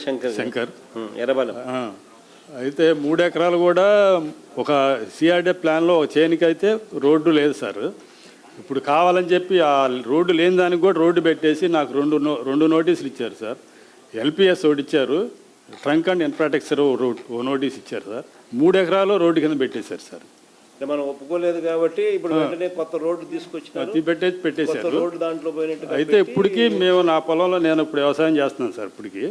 శంకర్ ఎర్రబాలెం. అయితే 3 ఎకరాలు కూడా ఒక సిఆర్డే ప్లాన్లో ఒక చేనికి అయితే రోడ్డు లేదు సార్. ఇప్పుడు కావాలని చెప్పి ఆ రోడ్డు లేని దానికి కూడా రోడ్డు పెట్టేసి నాకు రెండు నోటీసులు ఇచ్చారు సార్. ఎల్పిఎస్ ఒకటి ఇచ్చారు, ట్రంక్ అండ్ ఇన్ఫ్రాస్ట్రక్చర్ ఓ నోటీస్ ఇచ్చారు సార్. 3 ఎకరాలు రోడ్డు కింద పెట్టేశారు సార్. మనం ఒప్పుకోలేదు కాబట్టి ఇప్పుడు వెంటనే కొత్త రోడ్డు తీసుకొచ్చి పెట్టేశారు. రోడ్డు దాంట్లో పోయినట్టు. అయితే ఇప్పటికీ మేము నా పొలంలో నేను ఇప్పుడు వ్యవసాయం చేస్తున్నాను సార్. ఇప్పటికీ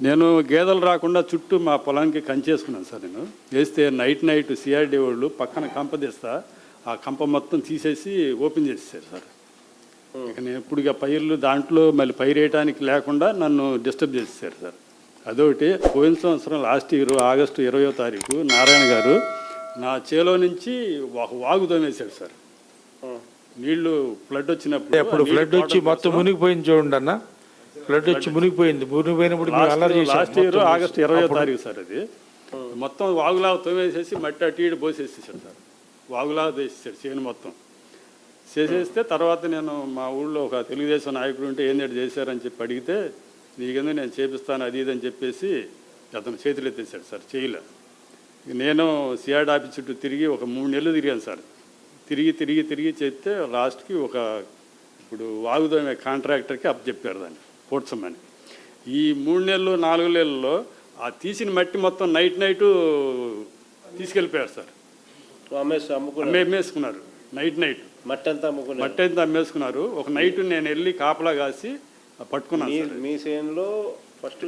నేను గేదెలు రాకుండా చుట్టూ మా పొలానికి కంచేసుకున్నాను సార్. నేను వేస్తే నైట్ సిఆర్డీ వాళ్ళు పక్కన కంప తీస్తా ఆ కంప మొత్తం తీసేసి ఓపెన్ చేసేసారు సార్. ఇక నేను ఇప్పుడు పైర్లు దాంట్లో మళ్ళీ పైరు వేయడానికి లేకుండా నన్ను డిస్టర్బ్ చేసేసారు సార్. అదొకటి. పోయిన సంవత్సరం లాస్ట్ ఇయర్ ఆగస్టు 20వ తారీఖు నారాయణ గారు నా చేలో నుంచి ఒక వాగు తోమేశాడు సార్. నీళ్లు ఫ్లడ్ వచ్చినప్పుడు అప్పుడు ఫ్లడ్ వచ్చి మొత్తం మునిగిపోయింది చూడండి అన్న. ఫ్లడ్ వచ్చి మునిగిపోయినప్పుడు లాస్ట్ ఇయర్ ఆగస్టు 20వ తారీఖు సార్. అది మొత్తం వాగులాగా తోమేసేసి మట్టి అటు ఇటు పోసేసేసాడు సార్. వాగులాగా వేసేసాడు చేను మొత్తం. చేసేస్తే తర్వాత నేను మా ఊళ్ళో ఒక తెలుగుదేశం నాయకుడు ఉంటే ఏంటి చేశారని చెప్పి అడిగితే నీకెందుకు నేను చేపిస్తాను అది ఇదని చెప్పేసి అతను చేతులు ఎత్తేసాడు సార్. చేయలే. నేను సిఆర్డ్ ఆఫీస్ చుట్టూ తిరిగి ఒక 3 నెలలు తిరిగాను సార్. తిరిగి చెప్తే లాస్ట్కి ఇప్పుడు వాగుదోమే కాంట్రాక్టర్కి చెప్పారు దాన్ని పోడ్చమని. ఈ 3 నెలలు 4 నెలల్లో ఆ తీసిన మట్టి మొత్తం నైట్ తీసుకెళ్ళిపోయారు సార్. అమ్మేసుకున్నారు. నైట్ మట్టి అంతా అమ్మేసుకున్నారు. ఒక నైట్ నేను వెళ్ళి కాపలా కాసి పట్టుకున్నాను. మీ చేనులో ఫస్ట్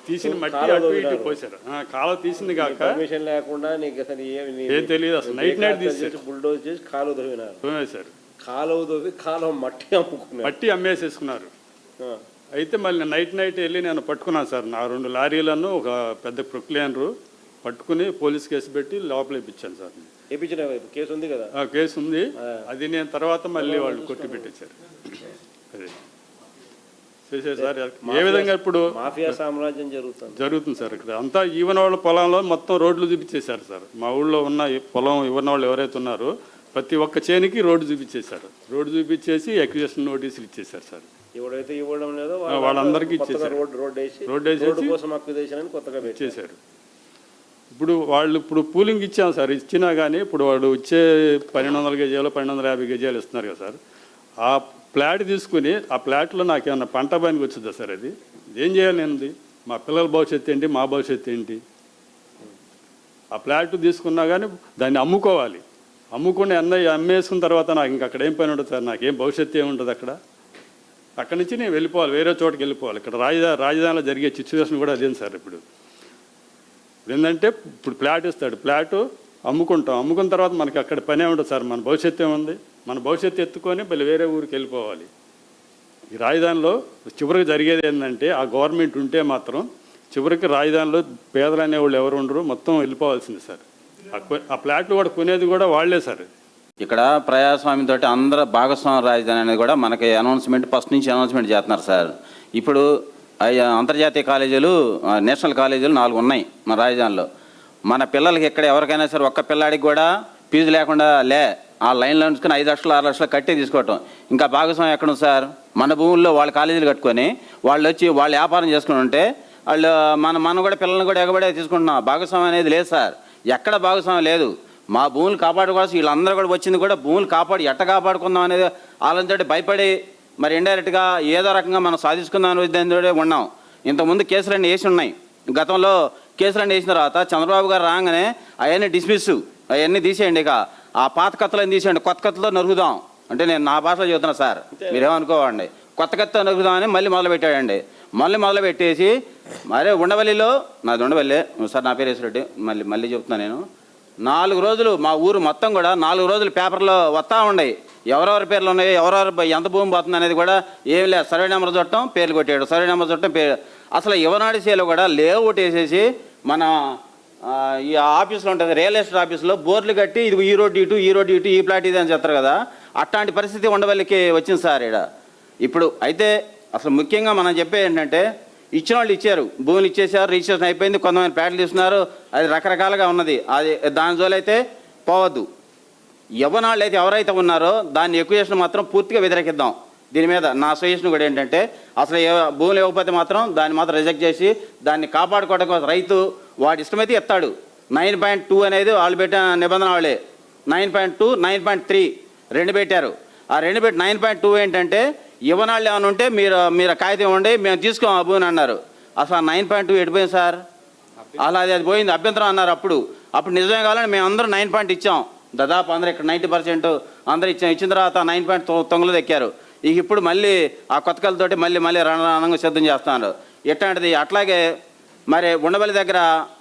తీసిన మట్టి అటు ఇటు పోసారు. కాలువ తీసింది కాక పర్మిషన్ లేకుండా నీకు అసలు ఏం తెలియదు. అసలు నైట్ తీసేసి బుల్డోజ్ చేసి కాలువ తోమేశారు. కాలువ మట్టి అమ్మేసేసుకున్నారు. అయితే మళ్ళీ నైట్ వెళ్ళి నేను పట్టుకున్నాను సార్. నా 2 లారీలను ఒక పెద్ద ప్రొక్లియనరు పట్టుకుని పోలీస్ కేసు పెట్టి లోపల ఇప్పించాను సార్. కేసు ఉంది కదా? కేసు ఉంది. అది నేను తర్వాత మళ్ళీ వాళ్ళు కొట్టి పెట్టేశారు. అదే చేశారు సార్. ఏ విధంగా ఇప్పుడు మాఫియా సామ్రాజ్యం జరుగుతుంది సార్. ఇక్కడ అంతా ఈవెన్ వాళ్ళ పొలంలో మొత్తం రోడ్లు చూపించేశారు సార్. మా ఊళ్ళో ఉన్న పొలం ఇవ్వని వాళ్ళు ఎవరైతే ఉన్నారో ప్రతి ఒక్క చేనికి రోడ్డు చూపించేశారు. రోడ్డు చూపించేసి అక్విజిషన్ నోటీసులు ఇచ్చేశారు సార్. ఎవరైతే ఇవ్వడం లేదో వాళ్ళందరికీ ఇచ్చేసారు. రోడ్ వేసి కోసం అక్విజిషన్ అని కొత్తగా ఇచ్చేశారు. ఇప్పుడు పూలింగ్ ఇచ్చాం సార్. ఇచ్చినా కానీ ఇప్పుడు వాడు ఇచ్చే 1200 గజాలు 1250 గజాలు ఇస్తున్నారు కదా సార్. ఆ ప్లాట్ తీసుకుని ఆ ప్లాట్లో నాకేమన్నా పంట పనికి వచ్చిందా సార్? అది ఏం చేయాలి నేను? మా పిల్లల భవిష్యత్తు ఏంటి, మా భవిష్యత్తు ఏంటి? ఆ ప్లాట్ తీసుకున్నా కానీ దాన్ని అమ్ముకోవాలి. అమ్ముకుని అమ్మేసుకున్న తర్వాత నాకు ఇంక అక్కడ ఏం పని ఉంటుంది సార్? నాకేం భవిష్యత్తు ఏముంటుంది అక్కడ? అక్కడి నుంచి నేను వెళ్ళిపోవాలి, వేరే చోటుకి వెళ్ళిపోవాలి. ఇక్కడ రాజధానిలో జరిగే సిచ్యువేషన్ కూడా అదేం సార్. ఇప్పుడు ఏంటంటే ఇప్పుడు ప్లాట్ ఇస్తాడు, ప్లాటు అమ్ముకుంటాం. అమ్ముకున్న తర్వాత మనకి అక్కడ పనే ఉంటుంది సార్. మన భవిష్యత్తు ఏముంది? మన భవిష్యత్తు ఎత్తుకొని మళ్ళీ వేరే ఊరికి వెళ్ళిపోవాలి. ఈ రాజధానిలో చివరికి జరిగేది ఏంటంటే ఆ గవర్నమెంట్ ఉంటే మాత్రం చివరికి రాజధానిలో పేదలు అనేవాళ్ళు ఎవరు ఉండరు, మొత్తం వెళ్ళిపోవాల్సింది సార్. ఆ ప్లాట్లు కూడా కొనేది కూడా వాళ్లే సార్. ఇక్కడ ప్రజాస్వామ్యంతో అందరూ భాగస్వామ్య రాజధాని అనేది కూడా మనకి అనౌన్స్మెంట్ ఫస్ట్ నుంచి అనౌన్స్మెంట్ చేస్తున్నారు సార్. ఇప్పుడు అంతర్జాతీయ కాలేజీలు, నేషనల్ కాలేజీలు 4 ఉన్నాయి మన రాజధానిలో. మన పిల్లలకి ఇక్కడ ఎవరికైనా సరే ఒక్క పిల్లాడికి కూడా ఫీజు లేకుండా ఆ లైన్లో ఉంచుకొని 5 లక్షలు 6 లక్షలు కట్టే తీసుకోవటం. ఇంకా భాగస్వామ్యం ఎక్కడ ఉంది సార్? మన భూముల్లో వాళ్ళ కాలేజీలు కట్టుకొని వాళ్ళు వచ్చి వాళ్ళు వ్యాపారం చేసుకుని ఉంటే వాళ్ళు మనం కూడా పిల్లల్ని కూడా ఎగబడే తీసుకుంటున్నాం. భాగస్వామ్యం అనేది లేదు సార్. ఎక్కడ భాగస్వామ్యం లేదు. మా భూములు కాపాడుకోవాల్సి వీళ్ళందరూ కూడా వచ్చింది కూడా భూములు ఎట్ట కాపాడుకుందాం అనేది వాళ్ళతో భయపడి మరి ఇండైరెక్ట్గా ఏదో రకంగా మనం సాధించుకుందాం అనే ఉద్దేశంతో ఉన్నాం. ఇంతకుముందు కేసులన్నీ వేసి ఉన్నాయి. గతంలో కేసులన్నీ వేసిన తర్వాత చంద్రబాబు గారు రాగానే అవన్నీ డిస్మిస్ అవన్నీ తీసేయండి. ఇక ఆ పాత కత్తులను తీసేయండి, కొత్త కత్తులో నరుగుదాం అంటే నేను నా భాషలో చెబుతున్నా సార్, మీరేమనుకోవండి. కొత్త కత్తులో నరుగుదామని మళ్ళీ మొదలుపెట్టాడండి. మొదలుపెట్టేసి మరే ఉండవల్లిలో, నాది ఉండవల్లి సార్, నా పేరు వేసిరెడ్డి, మళ్ళీ చెప్తున్నాను నేను. 4 రోజులు మా ఊరు మొత్తం కూడా 4 రోజులు పేపర్లో వస్తూ ఉన్నాయి. ఎవరెవరి పేర్లు ఉన్నాయి, ఎవరెవరు ఎంత భూమి పోతుంది అనేది కూడా ఏం లేదు. సర్వే నెంబర్ చుట్టం పేర్లు కొట్టాడు, సర్వే నెంబర్ చుట్టం పేరు. అసలు యువనాడిసేలో కూడా లేఅవుట్ వేసేసి మన ఈ ఆఫీస్లో ఉంటుంది రియల్ ఎస్టేట్ ఆఫీస్లో బోర్లు కట్టి ఇది ఈ రోడ్డు ఇటు, ఈ రోడ్డు ఇటు, ఈ ప్లాట్ ఇది అని చెప్తారు కదా. అట్లాంటి పరిస్థితి ఉండవల్లికి వచ్చింది సార్ ఇక్కడ. ఇప్పుడు అయితే అసలు ముఖ్యంగా మనం చెప్పేది ఏంటంటే ఇచ్చిన వాళ్ళు ఇచ్చారు, భూములు ఇచ్చేసారు, రిజిస్ట్రేషన్ అయిపోయింది, కొంతమంది ప్లాట్లు తీసుకున్నారు, అది రకరకాలుగా ఉన్నది. అది దాని జోలైతే పోవద్దు. యవ్వనాళ్ళు అయితే ఎవరైతే ఉన్నారో దాన్ని ఎక్విజిషన్ మాత్రం పూర్తిగా వ్యతిరేకిద్దాం. దీని మీద నా సజెషన్ కూడా ఏంటంటే అసలు భూములు ఇవ్వకపోతే మాత్రం దాన్ని మాత్రం రిజెక్ట్ చేసి దాన్ని కాపాడుకోవడం కోసం రైతు వాడి ఇష్టమైతే ఇస్తాడు. 9.2 అనేది వాళ్ళు పెట్టిన నిబంధన వాళ్ళే. 9.2, 9.3 రెండు పెట్టారు. ఆ రెండు పెట్టి 9.2 ఏంటంటే ఇవ్వనాళ్ళు ఏమైనా ఉంటే మీరు కాగితం ఇవ్వండి, మేము తీసుకోం ఆ భూమిని అన్నారు. అసలు 9.2 ఎడిపోయింది సార్. అలా అది పోయింది, అభ్యంతరం అన్నారు. అప్పుడు నిజమే కావాలని మేము అందరూ 9 పాయింట్ ఇచ్చాం. దాదాపు అందరూ ఇక్కడ 90% అందరూ ఇచ్చిన తర్వాత 9.9 ఎక్కారు. ఇప్పుడు మళ్ళీ ఆ కొత్త కళ్ళతోటి మళ్ళీ రణరంగం సిద్ధం చేస్తున్నారు. ఎట్లాంటిది అట్లాగే మరి ఉండవల్లి దగ్గర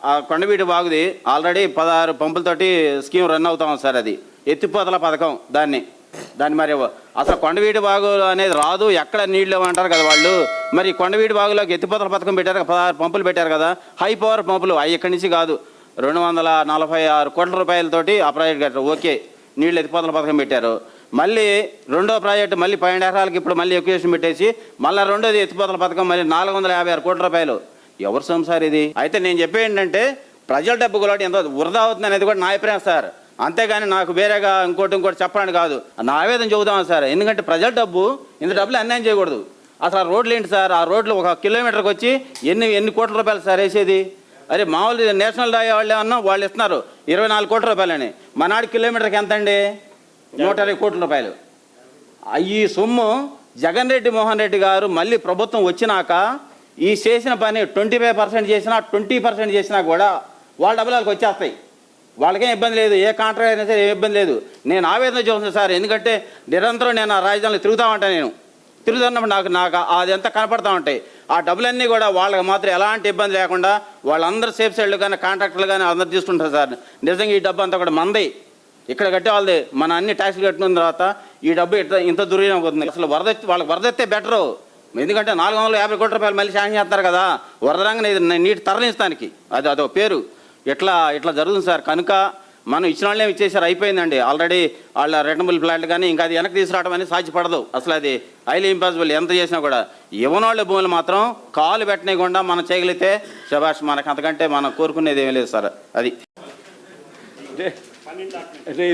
ఆ కొండవీటి బాగుది ఆల్రెడీ 16 పంపులతోటి స్కీమ్ రన్ అవుతాం సార్. అది ఎత్తిపోతల పథకం దాన్ని మరి అసలు కొండవీటి బాగు అనేది రాదు, ఎక్కడ నీళ్ళు అంటారు కదా వాళ్ళు. మరి కొండవీటి బాగులోకి ఎత్తిపోతల పథకం పెట్టారు, 16 పంపులు పెట్టారు కదా, హై పవర్ పంపులు. అవి ఇక్కడి నుంచి కాదు, 246 కోట్ల రూపాయలతోటి ఆ ప్రాజెక్ట్ కట్టారు. ఓకే, నీళ్ళు ఎత్తిపోతల పథకం పెట్టారు. మళ్ళీ రెండో ప్రాజెక్టు మళ్ళీ 12 ఎకరాలకి ఇప్పుడు మళ్ళీ ఎక్వేషన్ పెట్టేసి మళ్ళీ రెండోది ఎత్తిపోతల పథకం మళ్ళీ 456 కోట్ల రూపాయలు. ఎవరు సంసార్ ఇది? అయితే నేను చెప్పే ఏంటంటే ప్రజల డబ్బు కూడా ఎంత వృధా అవుతుంది అనేది కూడా నా అభిప్రాయం సార్. అంతేగాని నాకు వేరేగా ఇంకోటి చెప్పడానికి కాదు, నా ఆవేదన చెబుతాను సార్. ఎందుకంటే ప్రజల డబ్బు ఇంత డబ్బులు అన్యాయం చేయకూడదు. అసలు ఆ రోడ్లు ఏంటి సార్? ఆ రోడ్లు 1 కిలోమీటర్కి వచ్చి ఎన్ని కోట్ల రూపాయలు సార్ వేసేది? అరే మామూలు నేషనల్ డే వాళ్ళు ఏమన్నా వాళ్ళు ఇస్తున్నారు 24 కోట్ల రూపాయలని. మనాడు కిలోమీటర్కి ఎంత అండి? 120 కోట్ల రూపాయలు. ఈ సొమ్ము జగన్ రెడ్డి మోహన్ రెడ్డి గారు మళ్ళీ ప్రభుత్వం వచ్చినాక ఈ చేసిన పని 25% చేసినా 20% చేసినా కూడా వాళ్ళ డబ్బులు వాళ్ళకి వచ్చేస్తాయి. వాళ్ళకేం ఇబ్బంది లేదు, ఏ కాంట్రాక్ట్ అయినా సరే ఏం ఇబ్బంది లేదు. నేను ఆవేదన చూస్తున్నాను సార్. ఎందుకంటే నిరంతరం నేను ఆ రాజధానిలో తిరుగుతూ ఉంటాను. తిరుగుతున్నప్పుడు నాకు అది ఎంత కనపడతా ఉంటాయి. ఆ డబ్బులన్నీ కూడా వాళ్ళకి మాత్రం ఎలాంటి ఇబ్బంది లేకుండా వాళ్ళందరూ సేఫ్ సైడ్లు కానీ కాంట్రాక్టర్లు కానీ అందరూ తీసుకుంటారు సార్. నిజంగా ఈ డబ్బు అంతా కూడా మంది ఇక్కడ కట్టే వాళ్ళది. మన అన్ని ట్యాక్స్లు కట్టుకున్న తర్వాత ఈ డబ్బు ఇంత దుర్వినియోగం అవుతుంది. అసలు వాళ్ళకి వరదెత్తే బెటరు. ఎందుకంటే 450 కోట్ల రూపాయలు మళ్ళీ శాంక్షన్ చేస్తారు కదా వరదరంగా నీటి తరలించడానికి. అదొక పేరు. ఇట్లా జరుగుతుంది సార్. కనుక మనం ఇచ్చిన వాళ్ళే ఇచ్చేసారు, అయిపోయిందండి ఆల్రెడీ. వాళ్ళ రిటర్నబుల్ ప్లాంట్ కానీ ఇంకా అది వెనక్కి తీసుకురావడం అనేది సాధ్యపడదు. అసలు అది హైలీ ఇంపాసిబుల్. ఎంత చేసినా కూడా ఇవ్వనోళ్ళ భూములు మాత్రం కాలు పెట్టనీయకుండా మనం చేయగలిగితే శభాష్. మనకు అంతకంటే మనం కోరుకునేది ఏమీ లేదు సార్. అది అంటే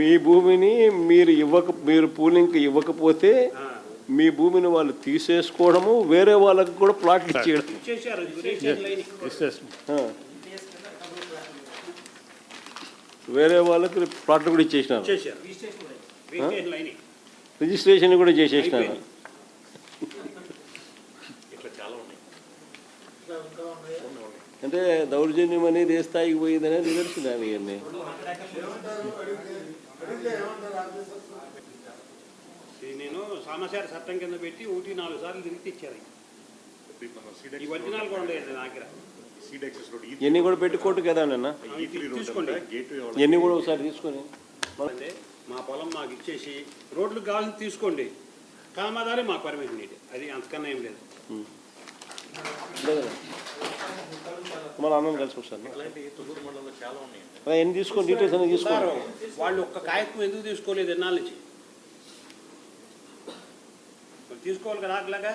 మీ భూమిని మీరు పూలింగ్కి ఇవ్వకపోతే మీ భూమిని వాళ్ళు తీసేసుకోవడము, వేరే వాళ్ళకి కూడా ప్లాట్లు ఇచ్చేయడం. వేరే వాళ్ళకి ప్లాట్లు కూడా ఇచ్చేసినారు, రిజిస్ట్రేషన్ కూడా చేసేసినారు. అంటే దౌర్జన్యం అనేది ఏ స్థాయికి పోయిందనేది నిదర్శనాలు ఇవన్నీ. నేను సమాచార చట్టం కింద పెట్టి 1-4 సార్లు తిరిగి ఇచ్చారు. ఈ ఒరిజినల్ కూడా ఉండేది నా దగ్గర. ఎన్ని కూడా పెట్టి కోర్టు కదా అన్న, తీసుకోండి. ఎన్ని కూడా ఒకసారి తీసుకొని మా పొలం మాకు ఇచ్చేసి రోడ్లకు కావాల్సింది తీసుకోండి, కామాదారి మాకు పర్మిషన్ ఇది. అది అంతకన్నా ఏం లేదు. మన అన్నం కలిసి వస్తాను ఎన్ని తీసుకోండి, డీటెయిల్స్ అన్ని తీసుకోండి. వాళ్ళు ఒక్క కాగితం ఎందుకు తీసుకోలేదు ఎన్నాళ్ళ నుంచి? తీసుకోవాలి కదా అట్లాగా.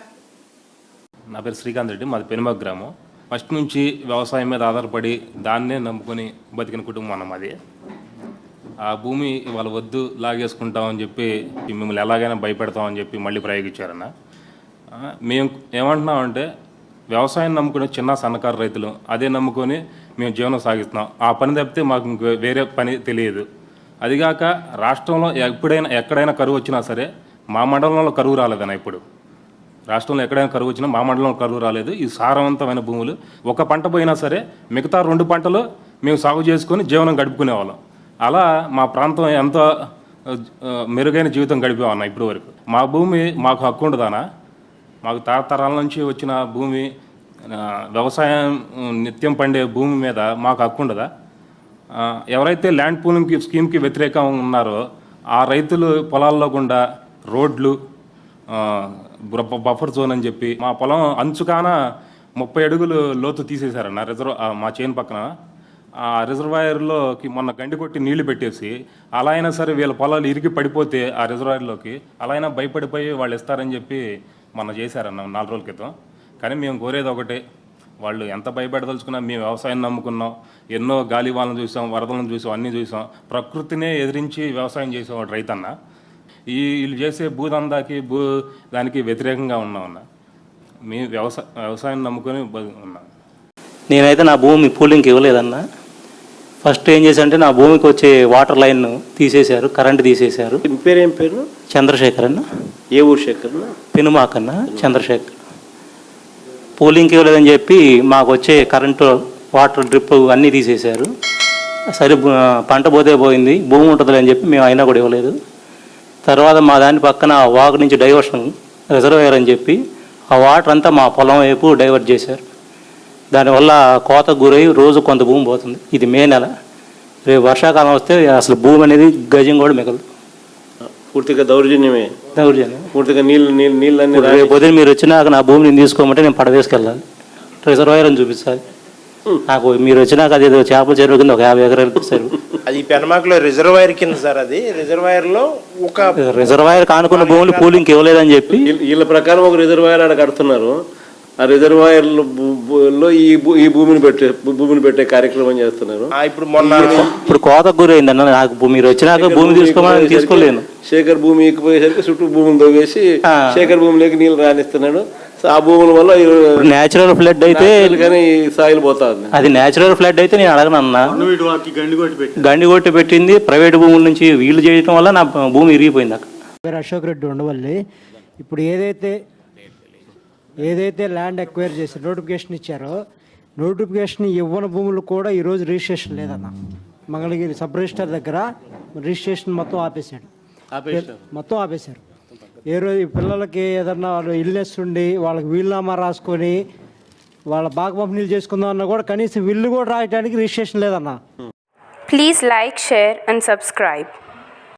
నా పేరు శ్రీకాంత్ రెడ్డి, మాది పెనుమగ గ్రామం. ఫస్ట్ నుంచి వ్యవసాయం మీద ఆధారపడి దాన్నే నమ్ముకొని బతికిన కుటుంబం అన్న మాది. ఆ భూమి వాళ్ళు వద్దు లాగేసుకుంటామని చెప్పి మిమ్మల్ని ఎలాగైనా భయపెడతామని చెప్పి మళ్ళీ ప్రయోగించారన్న. మేము ఏమంటున్నామంటే వ్యవసాయం నమ్ముకునే చిన్న సన్నకారు రైతులు అదే నమ్ముకొని మేము జీవనం సాగిస్తున్నాం. ఆ పని తప్పితే మాకు ఇంకో వేరే పని తెలియదు. అదిగాక రాష్ట్రంలో ఎక్కడైనా కరువు వచ్చినా సరే మా మండలంలో కరువు రాలేదన్న. ఇప్పుడు రాష్ట్రంలో ఎక్కడైనా కరువు వచ్చినా మా మండలంలో కరువు రాలేదు. ఈ సారవంతమైన భూములు ఒక పంట పోయినా సరే మిగతా 2 పంటలు మేము సాగు చేసుకొని జీవనం గడుపుకునేవాళ్ళం. అలా మా ప్రాంతం ఎంతో మెరుగైన జీవితం గడిపేవన్న ఇప్పటి వరకు. మా భూమి మాకు హక్కు ఉండదానా? మాకు తరతరాల నుంచి వచ్చిన భూమి, వ్యవసాయం నిత్యం పండే భూమి మీద మాకు హక్కు ఉండదా? ఎవరైతే ల్యాండ్ పూలింగ్ స్కీమ్కి వ్యతిరేకంగా ఉన్నారో ఆ రైతులు పొలాల్లో గుండా రోడ్లు, బఫర్ జోన్ అని చెప్పి మా పొలం అంచుకాన 30 అడుగులు లోతు తీసేశారన్న మా చేను పక్కన. ఆ రిజర్వాయర్లోకి మొన్న గండి కొట్టి నీళ్లు పెట్టేసి అలా అయినా సరే వీళ్ళ పొలాలు ఇరిగి పడిపోతే ఆ రిజర్వాయర్లోకి అలా అయినా భయపడిపోయి వాళ్ళు ఇస్తారని చెప్పి మొన్న చేశారన్న 4 రోజుల క్రితం. కానీ మేము కోరేది ఒకటే, వాళ్ళు ఎంత భయపెడదలుచుకున్నా మేము వ్యవసాయం నమ్ముకున్నాం. ఎన్నో గాలివాలను చూసాం, వరదలను చూసాం, అన్నీ చూసాం. ప్రకృతినే ఎదిరించి వ్యవసాయం చేసేవాడు రైతన్న. వీళ్ళు చేసే భూదందాకి దానికి వ్యతిరేకంగా ఉన్నామన్నా. మేము వ్యవసాయం నమ్ముకొని ఉన్నాం. నేనైతే నా భూమి పూలింగ్కి ఇవ్వలేదన్నా. ఫస్ట్ ఏం చేశారంటే నా భూమికి వచ్చే వాటర్ లైన్ తీసేశారు, కరెంట్ తీసేశారు. మీ పేరేం పేరు? చంద్రశేఖర్ అన్న. ఏ ఊరు శేఖర్? పెనుమాకన్న చంద్రశేఖర్. పూలింగ్కి ఇవ్వలేదని చెప్పి మాకు వచ్చే కరెంటు, వాటర్ డ్రిప్ అన్నీ తీసేశారు. సరే పంట పోతే పోయింది, భూమి ఉంటుందిలే అని చెప్పి మేము అయినా కూడా ఇవ్వలేదు. తర్వాత మా దాని పక్కన వాగు నుంచి డైవర్షన్ రిజర్వాయర్ అని చెప్పి ఆ వాటర్ అంతా మా పొలం వైపు డైవర్ట్ చేశారు. దానివల్ల కోతకు గురై రోజు కొంత భూమి పోతుంది. ఇది మే నెల. రేపు వర్షాకాలం వస్తే అసలు భూమి అనేది గజం కూడా మిగలదు. పూర్తిగా దౌర్జన్యమే. దౌర్జన్యం. పూర్తిగా నీళ్ళన్నీ రేపు పొద్దున మీరు వచ్చినాక నా భూమిని తీసుకోమంటే నేను పడవేసుకెళ్ళాలి, రిజర్వాయర్ అని చూపించాలి. నాకు మీరు వచ్చినాక అది ఏదో చేపల చెరువు కింద ఒక 50 ఎకరాలు చెరువు. అది పెనమాకలో రిజర్వాయర్ కింద సార్. అది రిజర్వాయర్లో ఒక రిజర్వాయర్ కానుకున్న భూములు కూలింగ్కి ఇవ్వలేదని చెప్పి వీళ్ళ ప్రకారం ఒక రిజర్వాయర్ ఆడ కడుతున్నారు. ఆ రిజర్వాయర్లో ఈ భూమిని పెట్టే కార్యక్రమం చేస్తున్నారు. ఇప్పుడు కోతకు గురైందన్న. నాకు మీరు వచ్చినాక భూమి తీసుకోమని తీసుకోలేను. శేఖర్ భూమి ఎక్కిపోయేసరికి చుట్టూ భూమిని తవ్వేసి శేఖర్ భూమిలోకి నీళ్ళు రానిస్తున్నాడు. ఆ భూముల వల్ల నేచురల్ ఫ్లడ్ అయితే కానీ సాయిల్ పోతుంది. అది నేచురల్ ఫ్లడ్ అయితే నేను అడగనన్నా. గండి కొట్టి పెట్టింది ప్రైవేట్ భూముల నుంచి వీళ్ళు చేయడం వల్ల నా భూమి ఇరిగిపోయింది. అక్కడ అశోక్ రెడ్డి ఉండవల్లి. ఇప్పుడు ఏదైతే ల్యాండ్ ఎక్వైర్ చేసి నోటిఫికేషన్ ఇచ్చారో, నోటిఫికేషన్ ఇవ్వని భూములు కూడా ఈరోజు రిజిస్ట్రేషన్ లేదన్న. మంగళగిరి సబ్ రిజిస్టర్ దగ్గర రిజిస్ట్రేషన్ మొత్తం ఆపేశారు. ఏ రోజు పిల్లలకి ఏదన్నా వాళ్ళు ఇల్నెస్ ఉండి వాళ్ళకి వీలునామా రాసుకొని వాళ్ళ బాగా పంపిణీలు చేసుకుందాం అన్నా కూడా కనీసం విల్లు కూడా రాయడానికి రిజిస్ట్రేషన్ లేదన్న. Please like, share and subscribe.